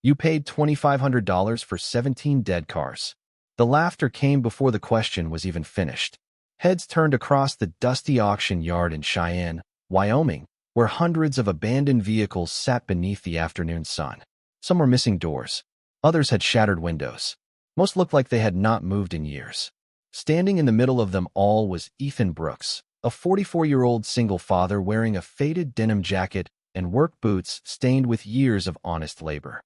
You paid $2,500 for 17 dead cars. The laughter came before the question was even finished. Heads turned across the dusty auction yard in Cheyenne, Wyoming, where hundreds of abandoned vehicles sat beneath the afternoon sun. Some were missing doors. Others had shattered windows. Most looked like they had not moved in years. Standing in the middle of them all was Ethan Brooks, a 44-year-old single father wearing a faded denim jacket and work boots stained with years of honest labor.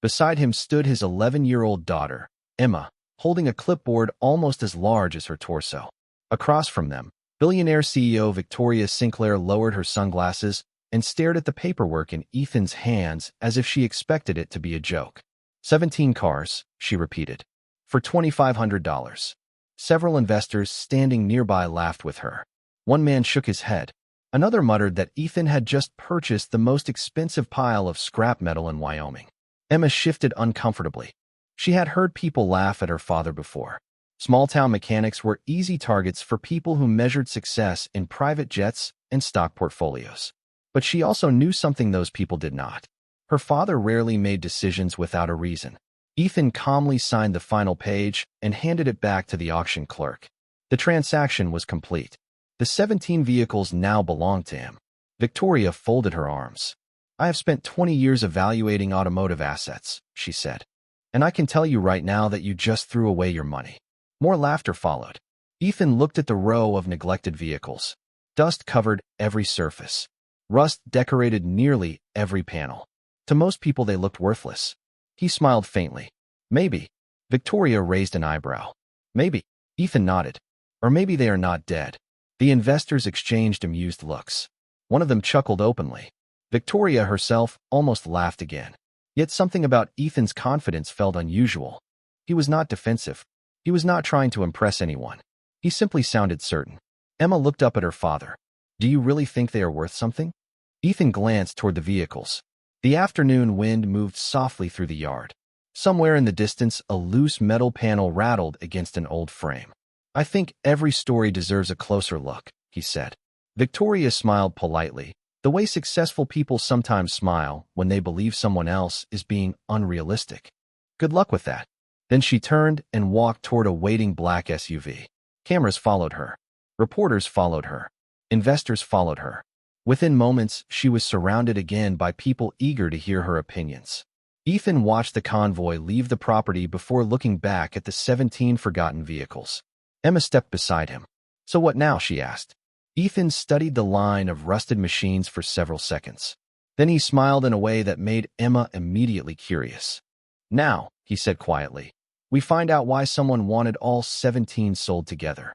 Beside him stood his 11-year-old daughter, Emma, holding a clipboard almost as large as her torso. Across from them, Billionaire CEO Victoria Sinclair lowered her sunglasses and stared at the paperwork in Ethan's hands as if she expected it to be a joke. 17 cars, she repeated, for $2,500. Several investors standing nearby laughed with her. One man shook his head. Another muttered that Ethan had just purchased the most expensive pile of scrap metal in Wyoming. Emma shifted uncomfortably. She had heard people laugh at her father before. Small-town mechanics were easy targets for people who measured success in private jets and stock portfolios. But she also knew something those people did not. Her father rarely made decisions without a reason. Ethan calmly signed the final page and handed it back to the auction clerk. The transaction was complete. The 17 vehicles now belonged to him. Victoria folded her arms. I have spent 20 years evaluating automotive assets, she said. And I can tell you right now that you just threw away your money. More laughter followed. Ethan looked at the row of neglected vehicles. Dust covered every surface. Rust decorated nearly every panel. To most people, they looked worthless. He smiled faintly. Maybe. Victoria raised an eyebrow. Maybe. Ethan nodded. Or maybe they are not dead. The investors exchanged amused looks. One of them chuckled openly. Victoria herself almost laughed again. Yet something about Ethan's confidence felt unusual. He was not defensive. He was not trying to impress anyone. He simply sounded certain. Emma looked up at her father. Do you really think they are worth something? Ethan glanced toward the vehicles. The afternoon wind moved softly through the yard. Somewhere in the distance, a loose metal panel rattled against an old frame. I think every story deserves a closer look, he said. Victoria smiled politely, the way successful people sometimes smile when they believe someone else is being unrealistic. Good luck with that. Then she turned and walked toward a waiting black SUV. Cameras followed her. Reporters followed her. Investors followed her. Within moments, she was surrounded again by people eager to hear her opinions. Ethan watched the convoy leave the property before looking back at the 17 forgotten vehicles. Emma stepped beside him. So what now? She asked. Ethan studied the line of rusted machines for several seconds. Then he smiled in a way that made Emma immediately curious. Now, he said quietly, we find out why someone wanted all 17 sold together.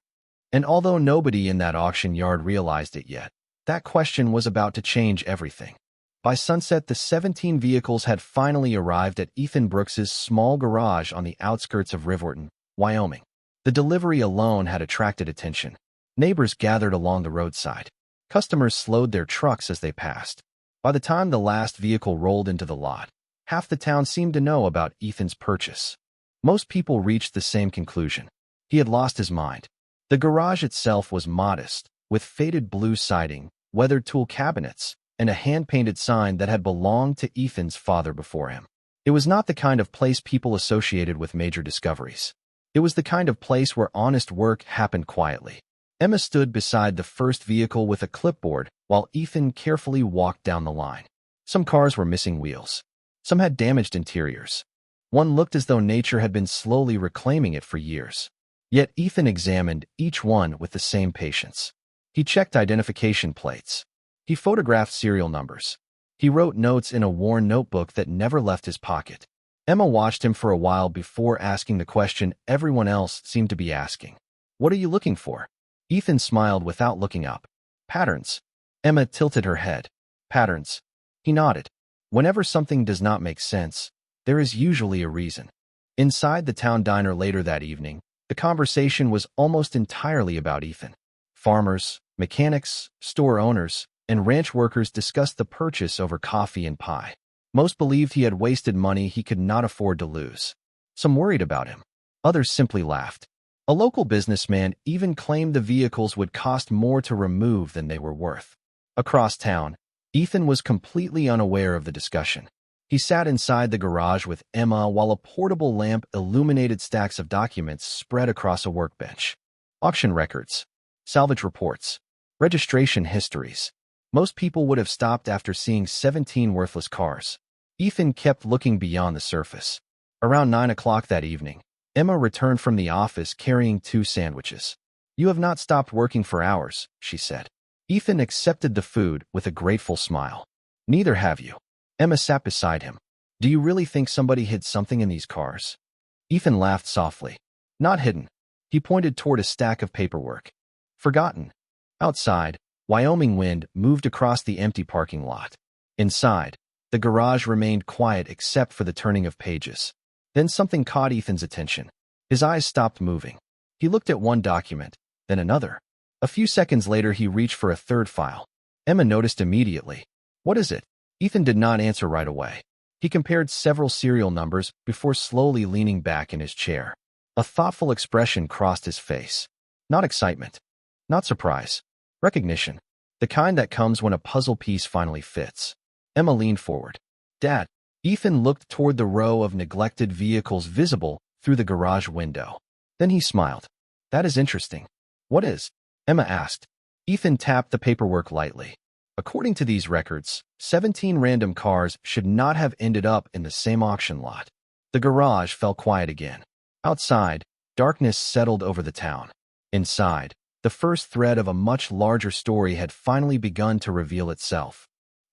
And although nobody in that auction yard realized it yet, that question was about to change everything. By sunset, the 17 vehicles had finally arrived at Ethan Brooks's small garage on the outskirts of Riverton, Wyoming. The delivery alone had attracted attention. Neighbors gathered along the roadside. Customers slowed their trucks as they passed. By the time the last vehicle rolled into the lot, half the town seemed to know about Ethan's purchase. Most people reached the same conclusion. He had lost his mind. The garage itself was modest, with faded blue siding, weathered tool cabinets, and a hand-painted sign that had belonged to Ethan's father before him. It was not the kind of place people associated with major discoveries. It was the kind of place where honest work happened quietly. Emma stood beside the first vehicle with a clipboard while Ethan carefully walked down the line. Some cars were missing wheels. Some had damaged interiors. One looked as though nature had been slowly reclaiming it for years. Yet Ethan examined each one with the same patience. He checked identification plates. He photographed serial numbers. He wrote notes in a worn notebook that never left his pocket. Emma watched him for a while before asking the question everyone else seemed to be asking. What are you looking for? Ethan smiled without looking up. Patterns. Emma tilted her head. Patterns. He nodded. Whenever something does not make sense, there is usually a reason. Inside the town diner later that evening, the conversation was almost entirely about Ethan. Farmers, mechanics, store owners, and ranch workers discussed the purchase over coffee and pie. Most believed he had wasted money he could not afford to lose. Some worried about him. Others simply laughed. A local businessman even claimed the vehicles would cost more to remove than they were worth. Across town, Ethan was completely unaware of the discussion. He sat inside the garage with Emma while a portable lamp illuminated stacks of documents spread across a workbench. Auction records, salvage reports, registration histories. Most people would have stopped after seeing 17 worthless cars. Ethan kept looking beyond the surface. Around 9 o'clock that evening, Emma returned from the office carrying 2 sandwiches. "You have not stopped working for hours," she said. Ethan accepted the food with a grateful smile. "Neither have you." Emma sat beside him. "Do you really think somebody hid something in these cars?" Ethan laughed softly. "Not hidden." He pointed toward a stack of paperwork. "Forgotten." Outside, Wyoming wind moved across the empty parking lot. Inside, the garage remained quiet except for the turning of pages. Then something caught Ethan's attention. His eyes stopped moving. He looked at one document, then another. A few seconds later, he reached for a third file. Emma noticed immediately. "What is it?" Ethan did not answer right away. He compared several serial numbers before slowly leaning back in his chair. A thoughtful expression crossed his face. Not excitement. Not surprise. Recognition. The kind that comes when a puzzle piece finally fits. Emma leaned forward. "Dad." Ethan looked toward the row of neglected vehicles visible through the garage window. Then he smiled. "That is interesting." "What is?" Emma asked. Ethan tapped the paperwork lightly. "According to these records, 17 random cars should not have ended up in the same auction lot." The garage fell quiet again. Outside, darkness settled over the town. Inside, the first thread of a much larger story had finally begun to reveal itself.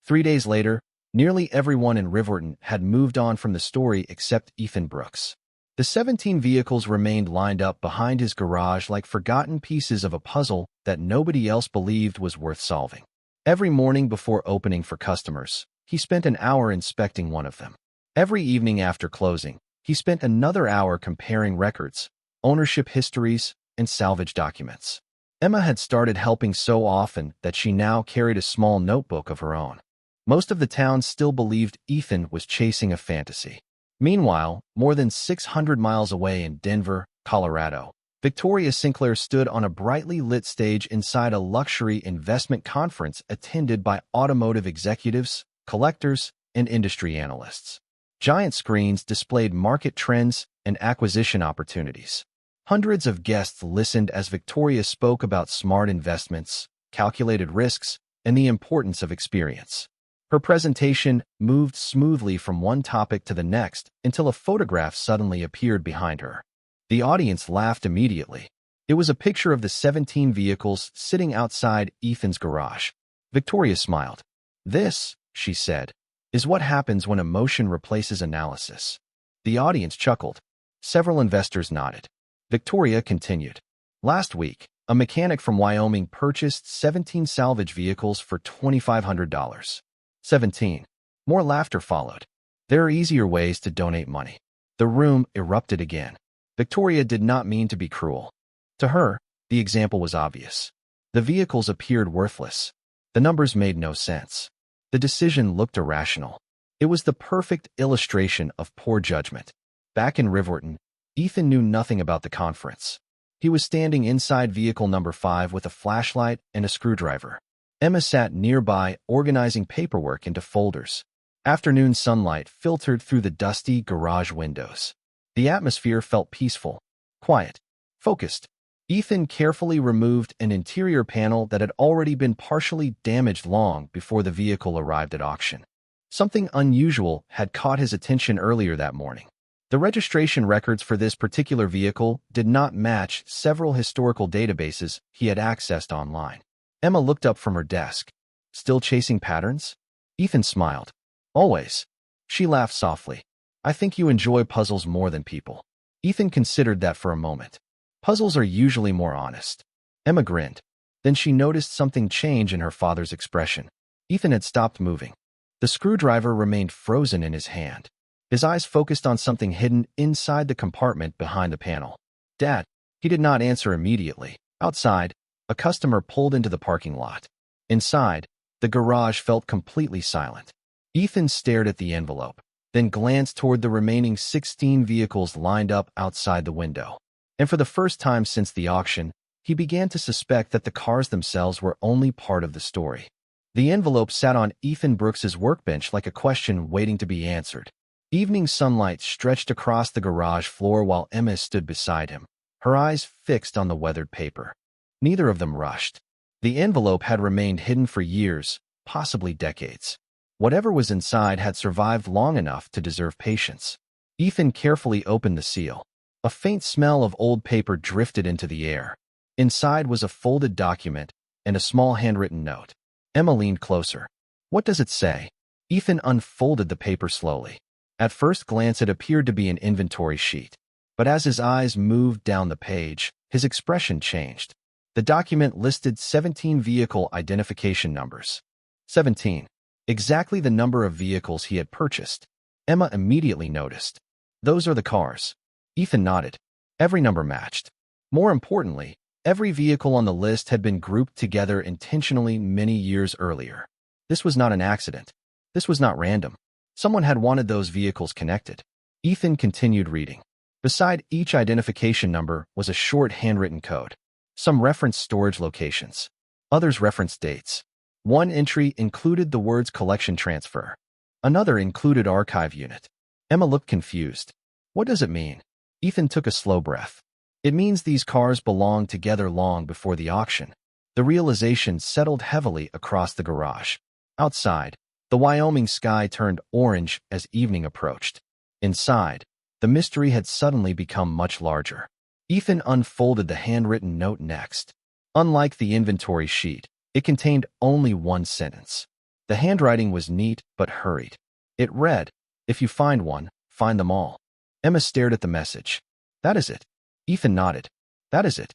3 days later, nearly everyone in Riverton had moved on from the story except Ethan Brooks. The 17 vehicles remained lined up behind his garage like forgotten pieces of a puzzle that nobody else believed was worth solving. Every morning before opening for customers, he spent an hour inspecting one of them. Every evening after closing, he spent another hour comparing records, ownership histories, and salvage documents. Emma had started helping so often that she now carried a small notebook of her own. Most of the town still believed Ethan was chasing a fantasy. Meanwhile, more than 600 miles away in Denver, Colorado, Victoria Sinclair stood on a brightly lit stage inside a luxury investment conference attended by automotive executives, collectors, and industry analysts. Giant screens displayed market trends and acquisition opportunities. Hundreds of guests listened as Victoria spoke about smart investments, calculated risks, and the importance of experience. Her presentation moved smoothly from one topic to the next until a photograph suddenly appeared behind her. The audience laughed immediately. It was a picture of the 17 vehicles sitting outside Ethan's garage. Victoria smiled. "This," she said, "is what happens when emotion replaces analysis." The audience chuckled. Several investors nodded. Victoria continued. "Last week, a mechanic from Wyoming purchased 17 salvage vehicles for $2,500. 17. More laughter followed. "There are easier ways to donate money." The room erupted again. Victoria did not mean to be cruel. To her, the example was obvious. The vehicles appeared worthless. The numbers made no sense. The decision looked irrational. It was the perfect illustration of poor judgment. Back in Riverton, Ethan knew nothing about the conference. He was standing inside vehicle number 5 with a flashlight and a screwdriver. Emma sat nearby, organizing paperwork into folders. Afternoon sunlight filtered through the dusty garage windows. The atmosphere felt peaceful, quiet, focused. Ethan carefully removed an interior panel that had already been partially damaged long before the vehicle arrived at auction. Something unusual had caught his attention earlier that morning. The registration records for this particular vehicle did not match several historical databases he had accessed online. Emma looked up from her desk. "Still chasing patterns?" Ethan smiled. "Always." She laughed softly. "I think you enjoy puzzles more than people." Ethan considered that for a moment. Puzzles are usually more honest. Emma grinned. Then she noticed something change in her father's expression. Ethan had stopped moving. The screwdriver remained frozen in his hand. His eyes focused on something hidden inside the compartment behind the panel. "Dad." He did not answer immediately. Outside, a customer pulled into the parking lot. Inside, the garage felt completely silent. Ethan stared at the envelope, then glanced toward the remaining 16 vehicles lined up outside the window. And for the first time since the auction, he began to suspect that the cars themselves were only part of the story. The envelope sat on Ethan Brooks's workbench like a question waiting to be answered. Evening sunlight stretched across the garage floor while Emma stood beside him, her eyes fixed on the weathered paper. Neither of them rushed. The envelope had remained hidden for years, possibly decades. Whatever was inside had survived long enough to deserve patience. Ethan carefully opened the seal. A faint smell of old paper drifted into the air. Inside was a folded document and a small handwritten note. Emma leaned closer. "What does it say?" Ethan unfolded the paper slowly. At first glance it appeared to be an inventory sheet. But as his eyes moved down the page, his expression changed. The document listed 17 vehicle identification numbers. 17. Exactly the number of vehicles he had purchased. Emma immediately noticed. "Those are the cars." Ethan nodded. Every number matched. More importantly, every vehicle on the list had been grouped together intentionally many years earlier. This was not an accident. This was not random. Someone had wanted those vehicles connected. Ethan continued reading. Beside each identification number was a short handwritten code. Some referenced storage locations. Others referenced dates. One entry included the words collection transfer. Another included archive unit. Emma looked confused. "What does it mean?" Ethan took a slow breath. "It means these cars belonged together long before the auction." The realization settled heavily across the garage. Outside, the Wyoming sky turned orange as evening approached. Inside, the mystery had suddenly become much larger. Ethan unfolded the handwritten note next. Unlike the inventory sheet, it contained only one sentence. The handwriting was neat but hurried. It read, "If you find one, find them all." Emma stared at the message. "That is it." Ethan nodded. "That is it."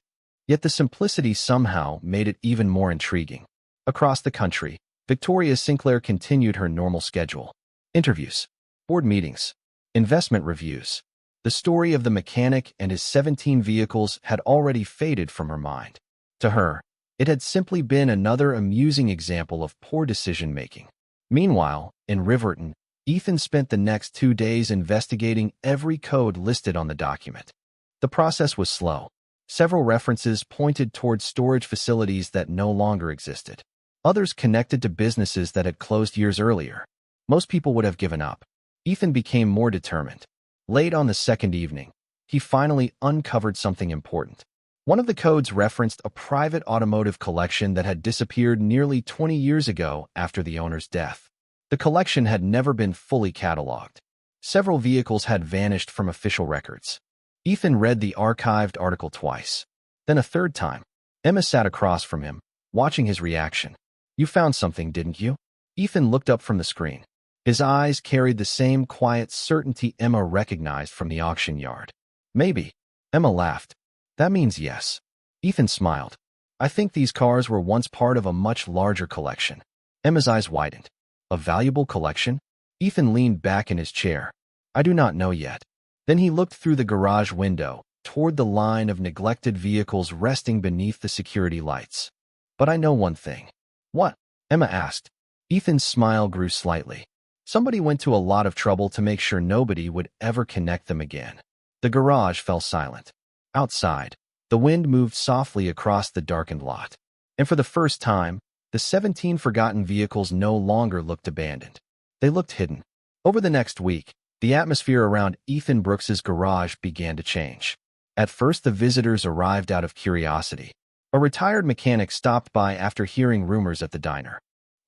Yet the simplicity somehow made it even more intriguing. Across the country, Victoria Sinclair continued her normal schedule. Interviews, board meetings, investment reviews. The story of the mechanic and his 17 vehicles had already faded from her mind. To her, it had simply been another amusing example of poor decision-making. Meanwhile, in Riverton, Ethan spent the next 2 days investigating every code listed on the document. The process was slow. Several references pointed toward storage facilities that no longer existed. Others connected to businesses that had closed years earlier. Most people would have given up. Ethan became more determined. Late on the second evening, he finally uncovered something important. One of the codes referenced a private automotive collection that had disappeared nearly 20 years ago after the owner's death. The collection had never been fully cataloged. Several vehicles had vanished from official records. Ethan read the archived article twice. Then a third time. Emma sat across from him, watching his reaction. "You found something, didn't you?" Ethan looked up from the screen. His eyes carried the same quiet certainty Emma recognized from the auction yard. "Maybe." Emma laughed. "That means yes." Ethan smiled. "I think these cars were once part of a much larger collection." Emma's eyes widened. "A valuable collection?" Ethan leaned back in his chair. "I do not know yet." Then he looked through the garage window, toward the line of neglected vehicles resting beneath the security lights. "But I know one thing." "What?" Emma asked. Ethan's smile grew slightly. "Somebody went to a lot of trouble to make sure nobody would ever connect them again." The garage fell silent. Outside, the wind moved softly across the darkened lot. And for the first time, the 17 forgotten vehicles no longer looked abandoned. They looked hidden. Over the next week, the atmosphere around Ethan Brooks's garage began to change. At first, the visitors arrived out of curiosity. A retired mechanic stopped by after hearing rumors at the diner.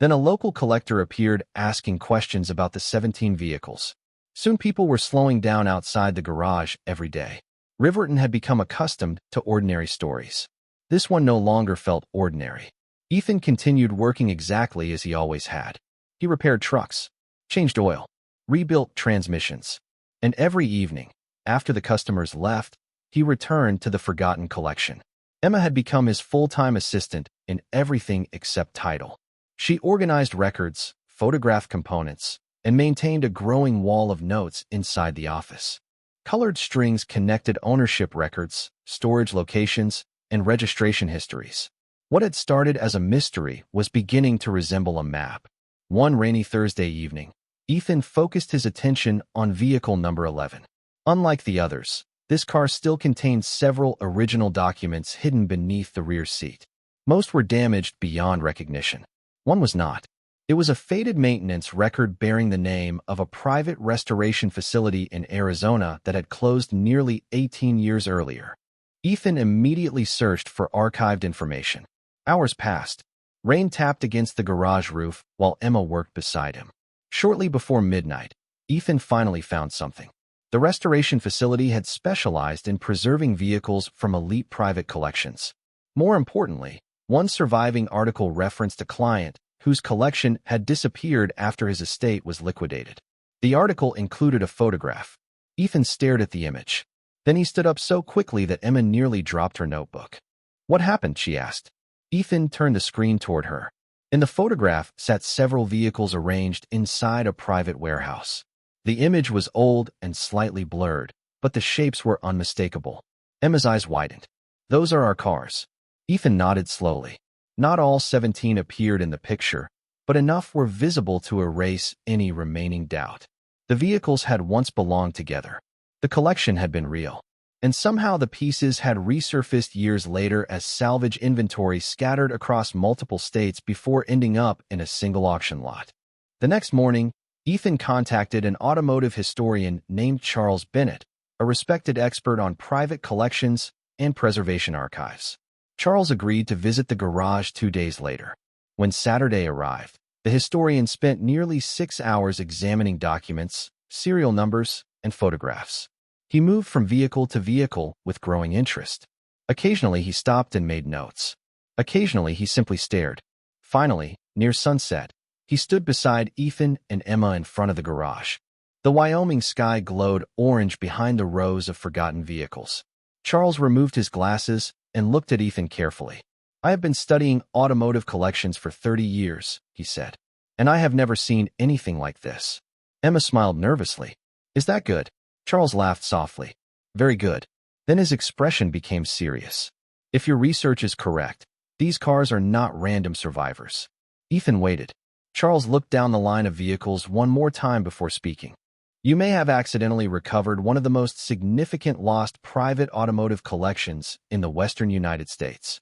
Then a local collector appeared asking questions about the 17 vehicles. Soon people were slowing down outside the garage every day. Riverton had become accustomed to ordinary stories. This one no longer felt ordinary. Ethan continued working exactly as he always had. He repaired trucks, changed oil, rebuilt transmissions. And every evening, after the customers left, he returned to the forgotten collection. Emma had become his full-time assistant in everything except title. She organized records, photographed components, and maintained a growing wall of notes inside the office. Colored strings connected ownership records, storage locations, and registration histories. What had started as a mystery was beginning to resemble a map. One rainy Thursday evening, Ethan focused his attention on vehicle number 11. Unlike the others, this car still contained several original documents hidden beneath the rear seat. Most were damaged beyond recognition. One was not. It was a faded maintenance record bearing the name of a private restoration facility in Arizona that had closed nearly 18 years earlier. Ethan immediately searched for archived information. Hours passed. Rain tapped against the garage roof while Emma worked beside him. Shortly before midnight, Ethan finally found something. The restoration facility had specialized in preserving vehicles from elite private collections. More importantly, one surviving article referenced a client whose collection had disappeared after his estate was liquidated. The article included a photograph. Ethan stared at the image. Then he stood up so quickly that Emma nearly dropped her notebook. "What happened?" she asked. Ethan turned the screen toward her. In the photograph sat several vehicles arranged inside a private warehouse. The image was old and slightly blurred, but the shapes were unmistakable. Emma's eyes widened. "Those are our cars." Ethan nodded slowly. Not all 17 appeared in the picture, but enough were visible to erase any remaining doubt. The vehicles had once belonged together. The collection had been real. And somehow the pieces had resurfaced years later as salvage inventory scattered across multiple states before ending up in a single auction lot. The next morning, Ethan contacted an automotive historian named Charles Bennett, a respected expert on private collections and preservation archives. Charles agreed to visit the garage 2 days later. When Saturday arrived, the historian spent nearly 6 hours examining documents, serial numbers, and photographs. He moved from vehicle to vehicle with growing interest. Occasionally he stopped and made notes. Occasionally he simply stared. Finally, near sunset, he stood beside Ethan and Emma in front of the garage. The Wyoming sky glowed orange behind the rows of forgotten vehicles. Charles removed his glasses and looked at Ethan carefully. "I have been studying automotive collections for 30 years, he said, "and I have never seen anything like this." Emma smiled nervously. "Is that good?" Charles laughed softly. "Very good." Then his expression became serious. "If your research is correct, these cars are not random survivors." Ethan waited. Charles looked down the line of vehicles one more time before speaking. "You may have accidentally recovered one of the most significant lost private automotive collections in the western United States."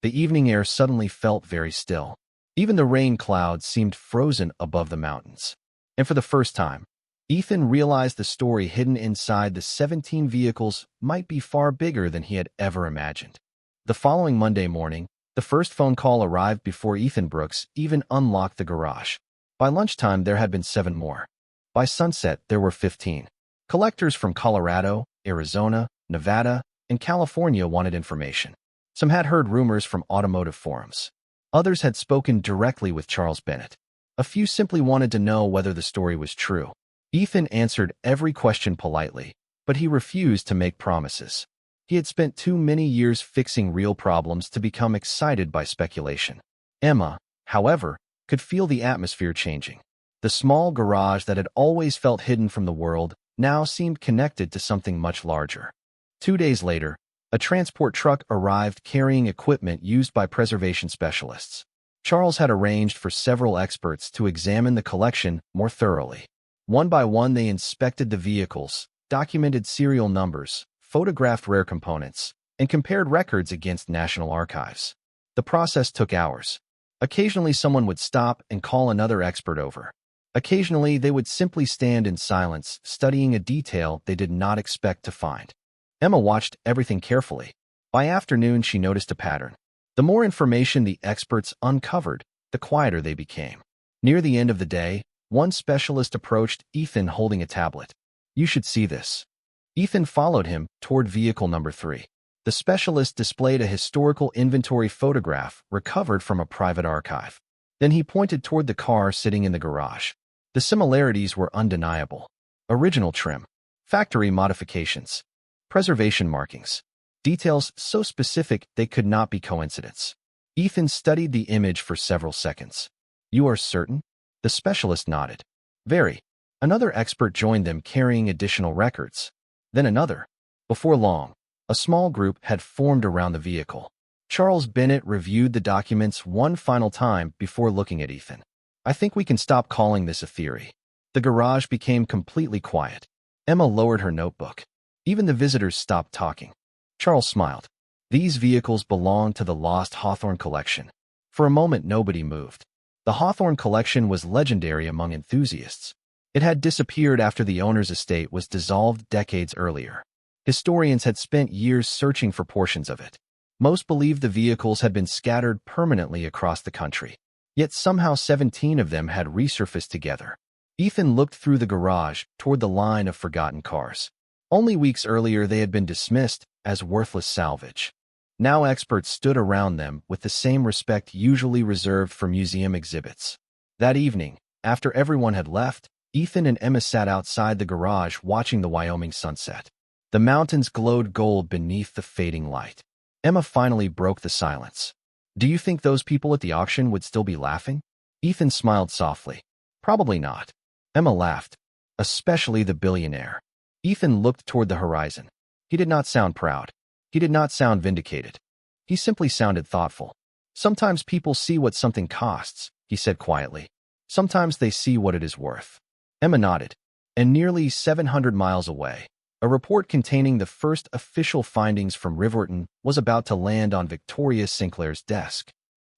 The evening air suddenly felt very still. Even the rain clouds seemed frozen above the mountains. And for the first time, Ethan realized the story hidden inside the 17 vehicles might be far bigger than he had ever imagined. The following Monday morning, the first phone call arrived before Ethan Brooks even unlocked the garage. By lunchtime, there had been 7 more. By sunset, there were 15. Collectors from Colorado, Arizona, Nevada, and California wanted information. Some had heard rumors from automotive forums. Others had spoken directly with Charles Bennett. A few simply wanted to know whether the story was true. Ethan answered every question politely, but he refused to make promises. He had spent too many years fixing real problems to become excited by speculation. Emma, however, could feel the atmosphere changing. The small garage that had always felt hidden from the world now seemed connected to something much larger. 2 days later, a transport truck arrived carrying equipment used by preservation specialists. Charles had arranged for several experts to examine the collection more thoroughly. One by one, they inspected the vehicles, documented serial numbers, photographed rare components, and compared records against national archives. The process took hours. Occasionally, someone would stop and call another expert over. Occasionally, they would simply stand in silence, studying a detail they did not expect to find. Emma watched everything carefully. By afternoon, she noticed a pattern. The more information the experts uncovered, the quieter they became. Near the end of the day, one specialist approached Ethan holding a tablet. "You should see this." Ethan followed him toward vehicle number 3. The specialist displayed a historical inventory photograph recovered from a private archive. Then he pointed toward the car sitting in the garage. The similarities were undeniable. Original trim, factory modifications, preservation markings, details so specific they could not be coincidence. Ethan studied the image for several seconds. "You are certain?" The specialist nodded. "Very." Another expert joined them carrying additional records. Then another. Before long, a small group had formed around the vehicle. Charles Bennett reviewed the documents one final time before looking at Ethan. "I think we can stop calling this a theory." The garage became completely quiet. Emma lowered her notebook. Even the visitors stopped talking. Charles smiled. These vehicles belonged to the lost Hawthorne collection. For a moment, nobody moved. The Hawthorne collection was legendary among enthusiasts. It had disappeared after the owner's estate was dissolved decades earlier. Historians had spent years searching for portions of it. Most believed the vehicles had been scattered permanently across the country. Yet somehow 17 of them had resurfaced together. Ethan looked through the garage toward the line of forgotten cars. Only weeks earlier they had been dismissed as worthless salvage. Now experts stood around them with the same respect usually reserved for museum exhibits. That evening, after everyone had left, Ethan and Emma sat outside the garage watching the Wyoming sunset. The mountains glowed gold beneath the fading light. Emma finally broke the silence. "Do you think those people at the auction would still be laughing?" Ethan smiled softly. "Probably not." Emma laughed. "Especially the billionaire." Ethan looked toward the horizon. He did not sound proud. He did not sound vindicated. He simply sounded thoughtful. "Sometimes people see what something costs," he said quietly. "Sometimes they see what it is worth." Emma nodded. And nearly 700 miles away, a report containing the first official findings from Riverton was about to land on Victoria Sinclair's desk.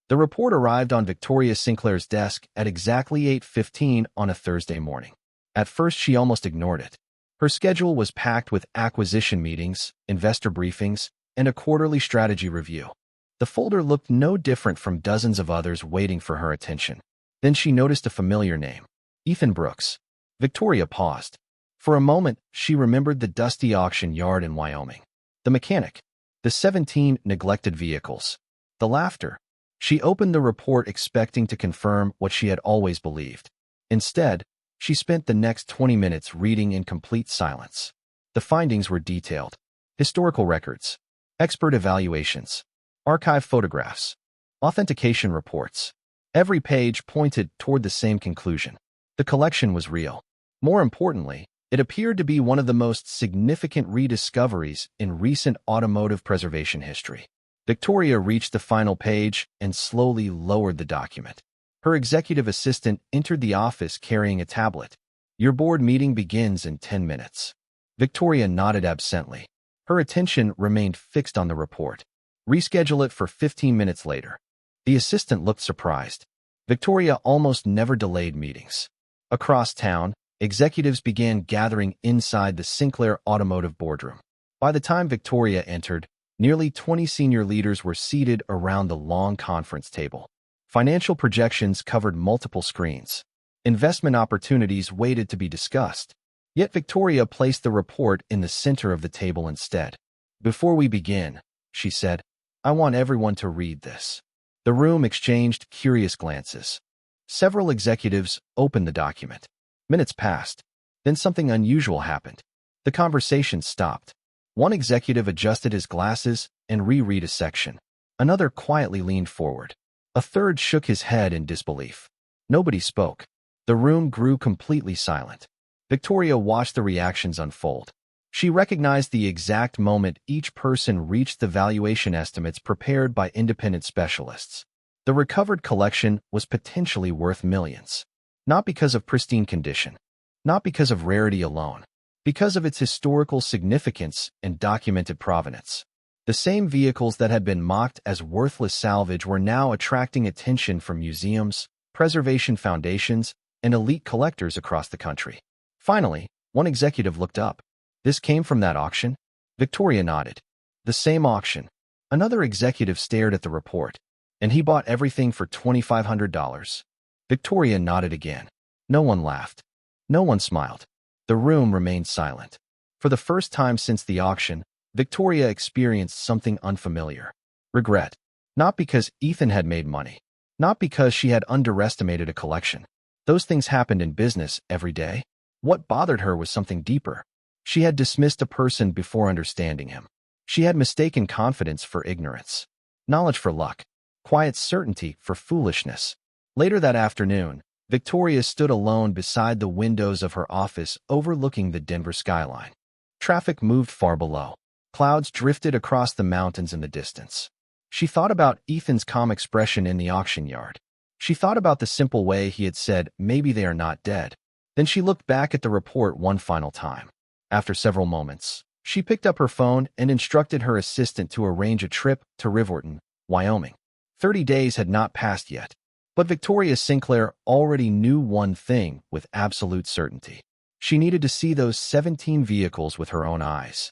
The report arrived on Victoria Sinclair's desk at exactly 8:15 on a Thursday morning. At first, she almost ignored it. Her schedule was packed with acquisition meetings, investor briefings, and a quarterly strategy review. The folder looked no different from dozens of others waiting for her attention. Then she noticed a familiar name: Ethan Brooks. Victoria paused. For a moment, she remembered the dusty auction yard in Wyoming. The mechanic. The 17 neglected vehicles. The laughter. She opened the report expecting to confirm what she had always believed. Instead, she spent the next 20 minutes reading in complete silence. The findings were detailed. Historical records. Expert evaluations. Archive photographs. Authentication reports. Every page pointed toward the same conclusion. The collection was real. More importantly, it appeared to be one of the most significant rediscoveries in recent automotive preservation history. Victoria reached the final page and slowly lowered the document. Her executive assistant entered the office carrying a tablet. "Your board meeting begins in 10 minutes. Victoria nodded absently. Her attention remained fixed on the report. "Reschedule it for 15 minutes later." The assistant looked surprised. Victoria almost never delayed meetings. Across town, executives began gathering inside the Sinclair Automotive boardroom. By the time Victoria entered, nearly 20 senior leaders were seated around the long conference table. Financial projections covered multiple screens. Investment opportunities waited to be discussed. Yet Victoria placed the report in the center of the table instead. "Before we begin," she said, "I want everyone to read this." The room exchanged curious glances. Several executives opened the document. Minutes passed. Then something unusual happened. The conversation stopped. One executive adjusted his glasses and reread a section. Another quietly leaned forward. A third shook his head in disbelief. Nobody spoke. The room grew completely silent. Victoria watched the reactions unfold. She recognized the exact moment each person reached the valuation estimates prepared by independent specialists. The recovered collection was potentially worth millions. Not because of pristine condition. Not because of rarity alone. Because of its historical significance and documented provenance. The same vehicles that had been mocked as worthless salvage were now attracting attention from museums, preservation foundations, and elite collectors across the country. Finally, one executive looked up. "This came from that auction?" Victoria nodded. "The same auction." Another executive stared at the report. "And he bought everything for $2,500. Victoria nodded again. No one laughed. No one smiled. The room remained silent. For the first time since the auction, Victoria experienced something unfamiliar. Regret. Not because Ethan had made money. Not because she had underestimated a collection. Those things happened in business every day. What bothered her was something deeper. She had dismissed a person before understanding him. She had mistaken confidence for ignorance. Knowledge for luck. Quiet certainty for foolishness. Later that afternoon, Victoria stood alone beside the windows of her office overlooking the Denver skyline. Traffic moved far below. Clouds drifted across the mountains in the distance. She thought about Ethan's calm expression in the auction yard. She thought about the simple way he had said, "Maybe they are not dead." Then she looked back at the report one final time. After several moments, she picked up her phone and instructed her assistant to arrange a trip to Riverton, Wyoming. 30 days had not passed yet. But Victoria Sinclair already knew one thing with absolute certainty. She needed to see those 17 vehicles with her own eyes.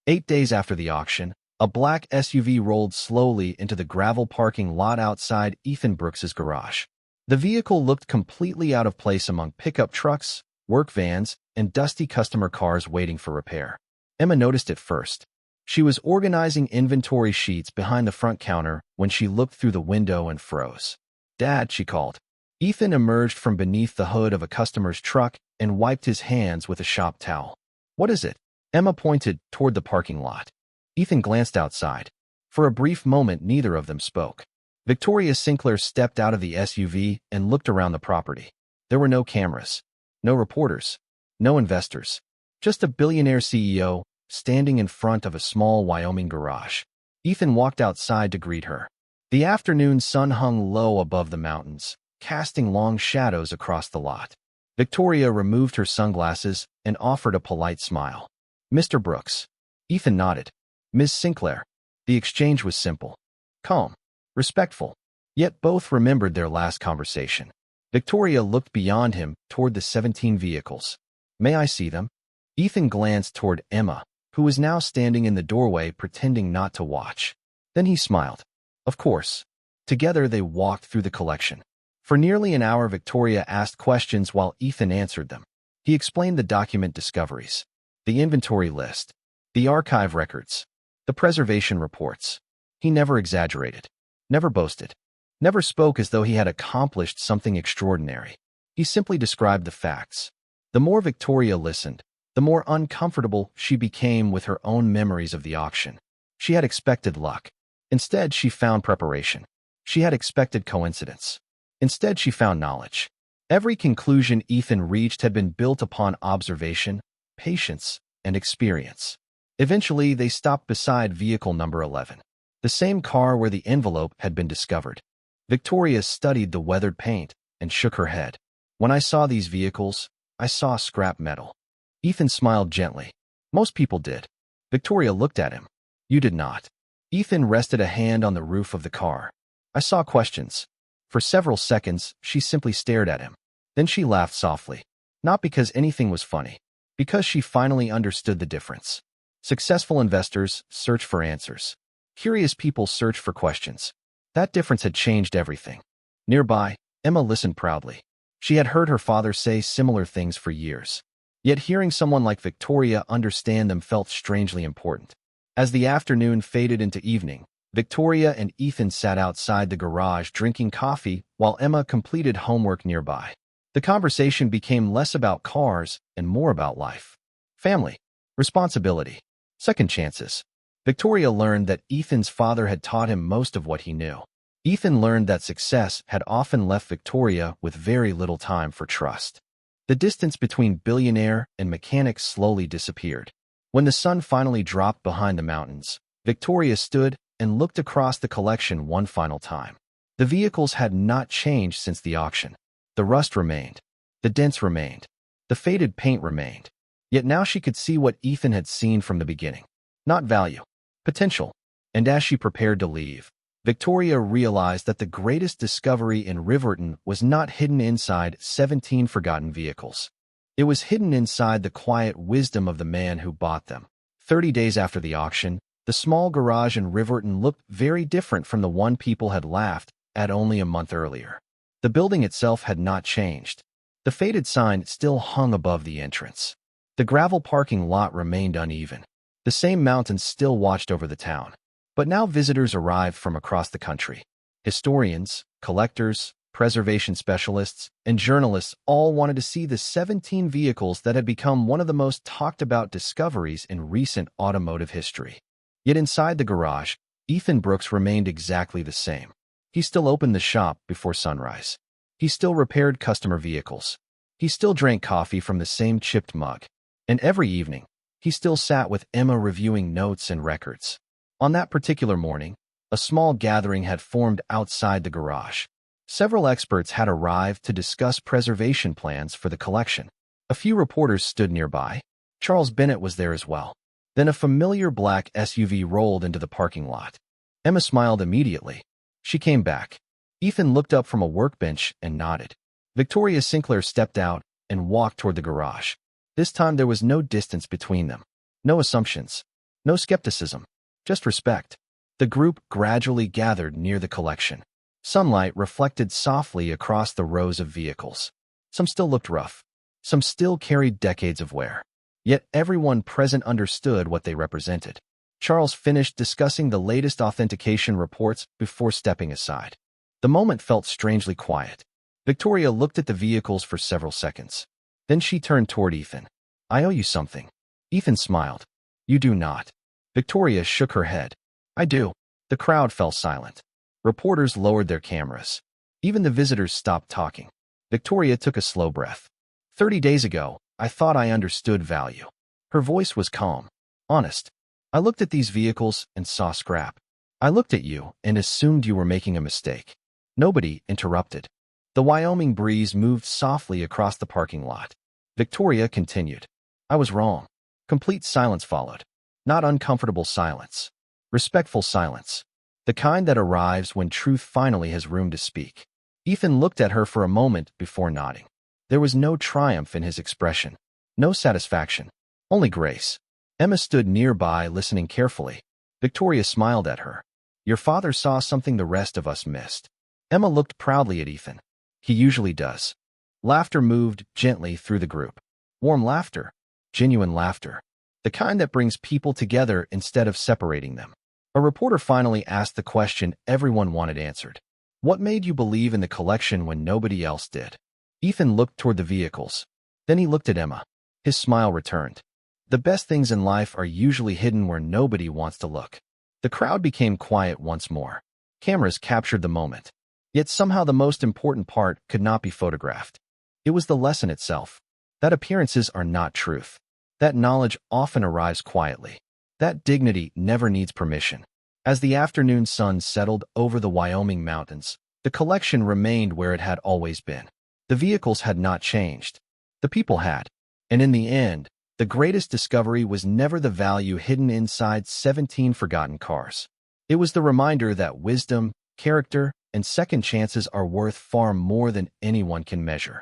8 days after the auction, a black SUV rolled slowly into the gravel parking lot outside Ethan Brooks's garage. The vehicle looked completely out of place among pickup trucks, work vans, and dusty customer cars waiting for repair. Emma noticed it first. She was organizing inventory sheets behind the front counter when she looked through the window and froze. "Dad," she called. Ethan emerged from beneath the hood of a customer's truck and wiped his hands with a shop towel. "What is it?" Emma pointed toward the parking lot. Ethan glanced outside. For a brief moment, neither of them spoke. Victoria Sinclair stepped out of the SUV and looked around the property. There were no cameras, no reporters, no investors, just a billionaire CEO standing in front of a small Wyoming garage. Ethan walked outside to greet her. The afternoon sun hung low above the mountains, casting long shadows across the lot. Victoria removed her sunglasses and offered a polite smile. "Mr. Brooks." Ethan nodded. "Ms. Sinclair." The exchange was simple, calm, respectful, yet both remembered their last conversation. Victoria looked beyond him toward the 17 vehicles. "May I see them?" Ethan glanced toward Emma, who was now standing in the doorway pretending not to watch. Then he smiled. "Of course." Together they walked through the collection. For nearly an hour, Victoria asked questions while Ethan answered them. He explained the document discoveries, the inventory list, the archive records, the preservation reports. He never exaggerated, never boasted, never spoke as though he had accomplished something extraordinary. He simply described the facts. The more Victoria listened, the more uncomfortable she became with her own memories of the auction. She had expected luck. Instead, she found preparation. She had expected coincidence. Instead, she found knowledge. Every conclusion Ethan reached had been built upon observation, patience, and experience. Eventually, they stopped beside vehicle number 11, the same car where the envelope had been discovered. Victoria studied the weathered paint and shook her head. "When I saw these vehicles, I saw scrap metal." Ethan smiled gently. "Most people did." Victoria looked at him. "You did not." Ethan rested a hand on the roof of the car. "I saw questions." For several seconds, she simply stared at him. Then she laughed softly. Not because anything was funny, because she finally understood the difference. Successful investors search for answers. Curious people search for questions. That difference had changed everything. Nearby, Emma listened proudly. She had heard her father say similar things for years. Yet hearing someone like Victoria understand them felt strangely important. As the afternoon faded into evening, Victoria and Ethan sat outside the garage drinking coffee while Emma completed homework nearby. The conversation became less about cars and more about life. Family, responsibility, second chances. Victoria learned that Ethan's father had taught him most of what he knew. Ethan learned that success had often left Victoria with very little time for trust. The distance between billionaire and mechanic slowly disappeared. When the sun finally dropped behind the mountains, Victoria stood and looked across the collection one final time. The vehicles had not changed since the auction. The rust remained. The dents remained. The faded paint remained. Yet now she could see what Ethan had seen from the beginning. Not value, potential. And as she prepared to leave, Victoria realized that the greatest discovery in Riverton was not hidden inside 17 forgotten vehicles. It was hidden inside the quiet wisdom of the man who bought them. 30 days after the auction, the small garage in Riverton looked very different from the one people had laughed at only a month earlier. The building itself had not changed. The faded sign still hung above the entrance. The gravel parking lot remained uneven. The same mountains still watched over the town. But now visitors arrived from across the country. Historians, collectors, preservation specialists, and journalists all wanted to see the 17 vehicles that had become one of the most talked about discoveries in recent automotive history. Yet inside the garage, Ethan Brooks remained exactly the same. He still opened the shop before sunrise. He still repaired customer vehicles. He still drank coffee from the same chipped mug. And every evening, he still sat with Emma reviewing notes and records. On that particular morning, a small gathering had formed outside the garage. Several experts had arrived to discuss preservation plans for the collection. A few reporters stood nearby. Charles Bennett was there as well. Then a familiar black SUV rolled into the parking lot. Emma smiled immediately. She came back. Ethan looked up from a workbench and nodded. Victoria Sinclair stepped out and walked toward the garage. This time there was no distance between them. No assumptions. No skepticism. Just respect. The group gradually gathered near the collection. Sunlight reflected softly across the rows of vehicles. Some still looked rough. Some still carried decades of wear. Yet everyone present understood what they represented. Charles finished discussing the latest authentication reports before stepping aside. The moment felt strangely quiet. Victoria looked at the vehicles for several seconds. Then she turned toward Ethan. "I owe you something." Ethan smiled. "You do not." Victoria shook her head. "I do." The crowd fell silent. Reporters lowered their cameras. Even the visitors stopped talking. Victoria took a slow breath. 30 days ago, I thought I understood value." Her voice was calm, honest. "I looked at these vehicles and saw scrap. I looked at you and assumed you were making a mistake." Nobody interrupted. The Wyoming breeze moved softly across the parking lot. Victoria continued. "I was wrong." Complete silence followed. Not uncomfortable silence. Respectful silence. The kind that arrives when truth finally has room to speak. Ethan looked at her for a moment before nodding. There was no triumph in his expression. No satisfaction. Only grace. Emma stood nearby, listening carefully. Victoria smiled at her. "Your father saw something the rest of us missed." Emma looked proudly at Ethan. "He usually does." Laughter moved gently through the group. Warm laughter. Genuine laughter. The kind that brings people together instead of separating them. A reporter finally asked the question everyone wanted answered. "What made you believe in the collection when nobody else did?" Ethan looked toward the vehicles. Then he looked at Emma. His smile returned. "The best things in life are usually hidden where nobody wants to look." The crowd became quiet once more. Cameras captured the moment. Yet somehow the most important part could not be photographed. It was the lesson itself. That appearances are not truth. That knowledge often arrives quietly. That dignity never needs permission. As the afternoon sun settled over the Wyoming mountains, the collection remained where it had always been. The vehicles had not changed. The people had. And in the end, the greatest discovery was never the value hidden inside 17 forgotten cars. It was the reminder that wisdom, character, and second chances are worth far more than anyone can measure.